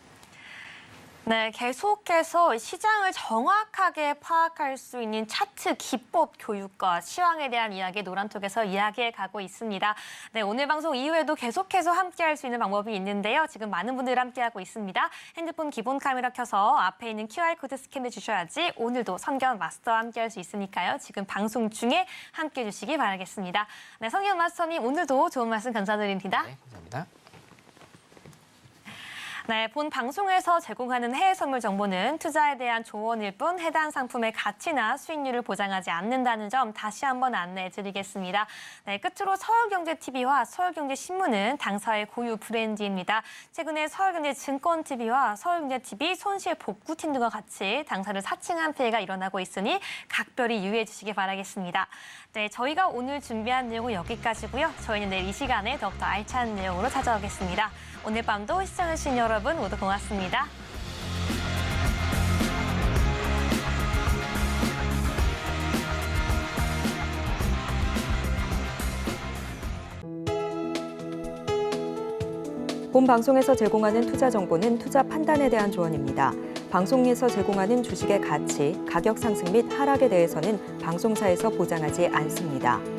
네, 계속해서 시장을 정확하게 파악할 수 있는 차트 기법 교육과 시황에 대한 이야기 노란톡에서 이야기해 가고 있습니다. 네, 오늘 방송 이후에도 계속해서 함께할 수 있는 방법이 있는데요. 지금 많은 분들이 함께하고 있습니다. 핸드폰 기본 카메라 켜서 앞에 있는 QR코드 스캔해 주셔야지 오늘도 성견 마스터와 함께할 수 있으니까요. 지금 방송 중에 함께해 주시기 바라겠습니다. 네, 성견 마스터님 오늘도 좋은 말씀 감사드립니다. 네, 감사합니다. 네, 본 방송에서 제공하는 해외 선물 정보는 투자에 대한 조언일 뿐 해당 상품의 가치나 수익률을 보장하지 않는다는 점 다시 한번 안내해 드리겠습니다. 네, 끝으로 서울경제TV와 서울경제신문은 당사의 고유 브랜드입니다. 최근에 서울경제증권TV와 서울경제TV 손실복구팀 등과 같이 당사를 사칭한 피해가 일어나고 있으니 각별히 유의해 주시기 바라겠습니다. 네, 저희가 오늘 준비한 내용은 여기까지고요. 저희는 내일 이 시간에 더욱더 알찬 내용으로 찾아오겠습니다. 오늘 밤도 시청해주신 여러분 모두 고맙습니다. 본 방송에서 제공하는 투자 정보는 투자 판단에 대한 조언입니다. 방송에서 제공하는 주식의 가치, 가격 상승 및 하락에 대해서는 방송사에서 보장하지 않습니다.